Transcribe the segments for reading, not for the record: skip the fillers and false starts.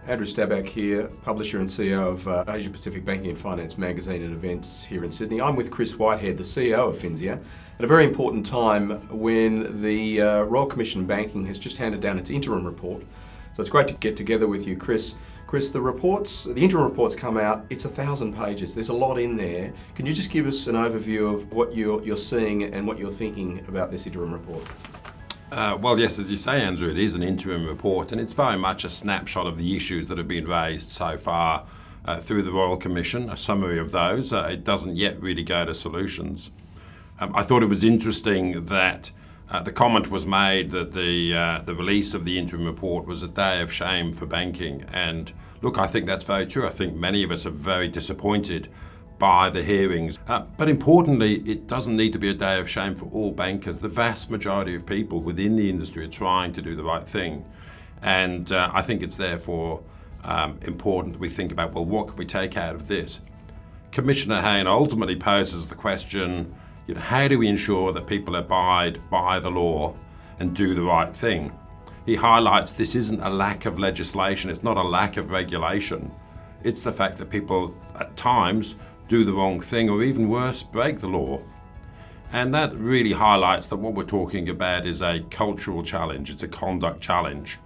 Andrew Stabak here, publisher and CEO of Asia Pacific Banking and Finance magazine and events here in Sydney. I'm with Chris Whitehead, the CEO of FinSIA, at a very important time when the Royal Commission on Banking has just handed down its interim report. So it's great to get together with you, Chris. Chris, the interim reports come out, it's 1,000 pages. There's a lot in there. Can you just give us an overview of what you're seeing and what you're thinking about this interim report? Well, yes, as you say, Andrew, it is an interim report, and it's very much a snapshot of the issues that have been raised so far through the Royal Commission, a summary of those. It doesn't yet really go to solutions. I thought it was interesting that the comment was made that the release of the interim report was a day of shame for banking. And look, I think that's very true. I think many of us are very disappointed by the hearings. But importantly, it doesn't need to be a day of shame for all bankers. The vast majority of people within the industry are trying to do the right thing. And I think it's therefore important that we think about, well, what can we take out of this? Commissioner Hayne ultimately poses the question, how do we ensure that people abide by the law and do the right thing? He highlights this isn't a lack of legislation, it's not a lack of regulation. It's the fact that people at times do the wrong thing, or even worse, break the law. And that really highlights that what we're talking about is a cultural challenge, it's a conduct challenge.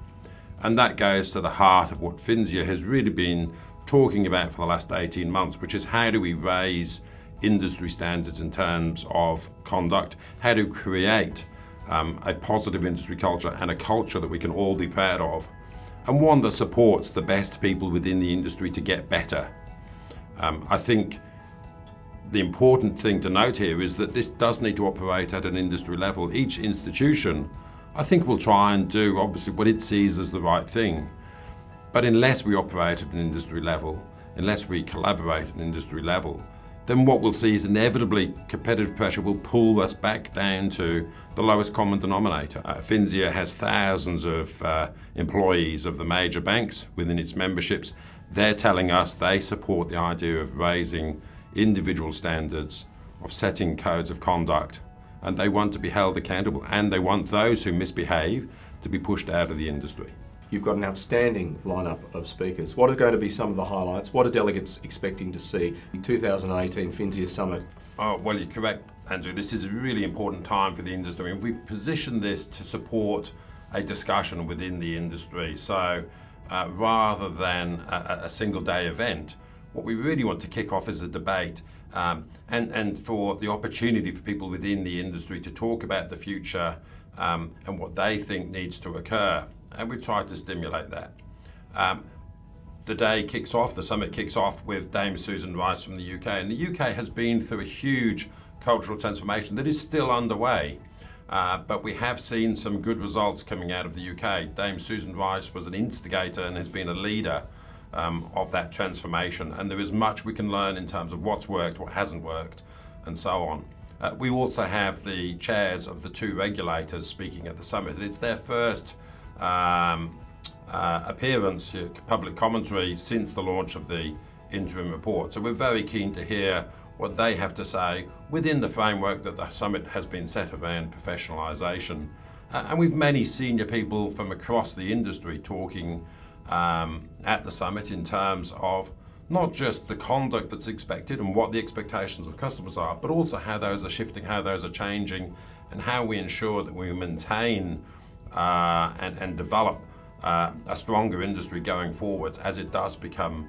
And that goes to the heart of what FinSIA has really been talking about for the last 18 months, which is how do we raise industry standards in terms of conduct, how to create a positive industry culture and a culture that we can all be proud of, and one that supports the best people within the industry to get better. I think the important thing to note here is that this does need to operate at an industry level. Each institution, I think, will try and do obviously what it sees as the right thing. But unless we operate at an industry level, unless we collaborate at an industry level, then what we'll see is inevitably competitive pressure will pull us back down to the lowest common denominator. FinSIA has thousands of employees of the major banks within its memberships. They're telling us they support the idea of raising individual standards, of setting codes of conduct, and they want to be held accountable, and they want those who misbehave to be pushed out of the industry. You've got an outstanding lineup of speakers. What are going to be some of the highlights? What are delegates expecting to see the 2018 FinSIA Summit? Oh, well, you're correct, Andrew. This is a really important time for the industry. I mean, we position this to support a discussion within the industry. So rather than a single day event, what we really want to kick off is a debate and for the opportunity for people within the industry to talk about the future and what they think needs to occur. And we've tried to stimulate that. The day kicks off, the summit kicks off with Dame Susan Rice from the UK. And the UK has been through a huge cultural transformation that is still underway. But we have seen some good results coming out of the UK. Dame Susan Rice was an instigator and has been a leader of that transformation. And there is much we can learn in terms of what's worked, what hasn't worked, and so on. We also have the chairs of the two regulators speaking at the summit. And it's their first appearance, public commentary, since the launch of the interim report. So we're very keen to hear what they have to say within the framework that the summit has been set around professionalisation. And we've many senior people from across the industry talking at the summit in terms of not just the conduct that's expected and what the expectations of customers are, but also how those are shifting, how those are changing, and how we ensure that we maintain and develop a stronger industry going forwards as it does become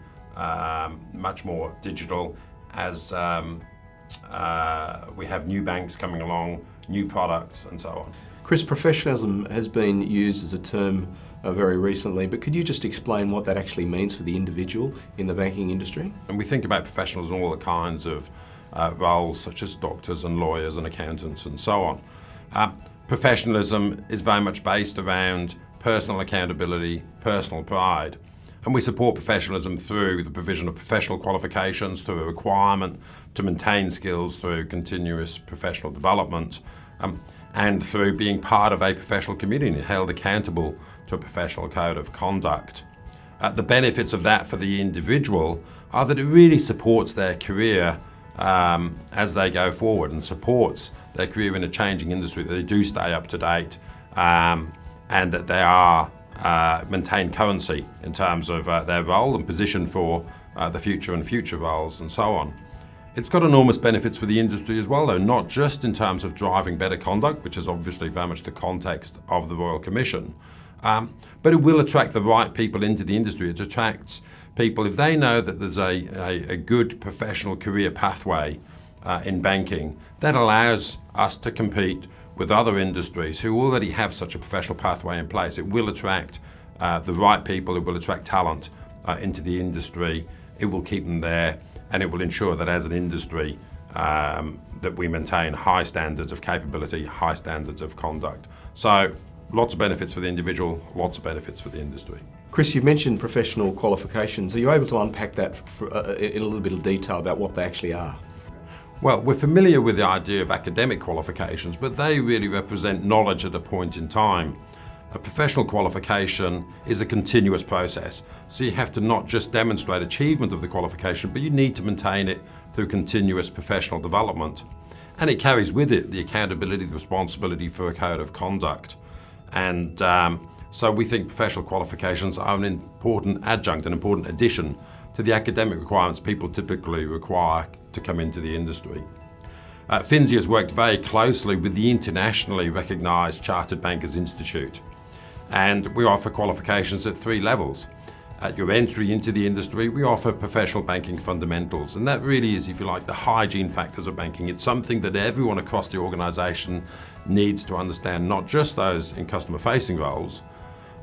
much more digital, as we have new banks coming along, new products, and so on. Chris, professionalism has been used as a term very recently, but could you just explain what that actually means for the individual in the banking industry? And we think about professionals in all the kinds of roles, such as doctors and lawyers and accountants and so on. Professionalism is very much based around personal accountability, personal pride. And we support professionalism through the provision of professional qualifications, through a requirement to maintain skills through continuous professional development, and through being part of a professional community, held accountable to a professional code of conduct. The benefits of that for the individual are that it really supports their career as they go forward, and supports their career in a changing industry, that they do stay up to date, and that they are maintain currency in terms of their role and position for the future and future roles and so on. It's got enormous benefits for the industry as well, though, not just in terms of driving better conduct, which is obviously very much the context of the Royal Commission, but it will attract the right people into the industry. It attracts people, if they know that there's a good professional career pathway in banking, that allows us to compete with other industries who already have such a professional pathway in place. It will attract the right people, it will attract talent into the industry, it will keep them there, and it will ensure that as an industry that we maintain high standards of capability, high standards of conduct. So lots of benefits for the individual, lots of benefits for the industry. Chris, you mentioned professional qualifications. Are you able to unpack that in a little bit of detail about what they actually are? Well, we're familiar with the idea of academic qualifications, but they really represent knowledge at a point in time. A professional qualification is a continuous process, so you have to not just demonstrate achievement of the qualification, but you need to maintain it through continuous professional development. And it carries with it the accountability, the responsibility for a code of conduct. And so we think professional qualifications are an important adjunct, an important addition to the academic requirements people typically require to come into the industry. Finsia has worked very closely with the internationally recognised Chartered Bankers Institute, and we offer qualifications at 3 levels. At your entry into the industry, we offer professional banking fundamentals, and that really is, if you like, the hygiene factors of banking. It's something that everyone across the organisation needs to understand, not just those in customer-facing roles,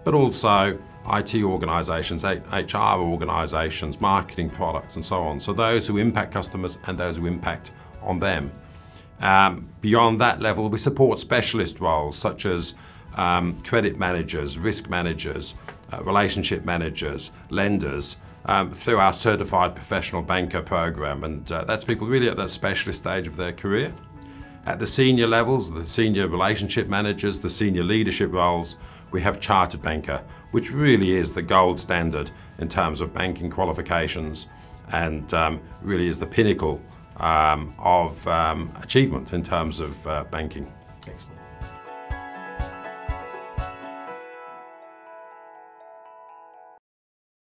but also IT organisations, HR organisations, marketing products and so on. So those who impact customers and those who impact on them. Beyond that level, we support specialist roles such as credit managers, risk managers, relationship managers, lenders, through our Certified Professional Banker program. And that's people really at that specialist stage of their career. At the senior levels, the senior relationship managers, the senior leadership roles, we have Chartered Banker, which really is the gold standard in terms of banking qualifications and really is the pinnacle of achievement in terms of banking. Excellent.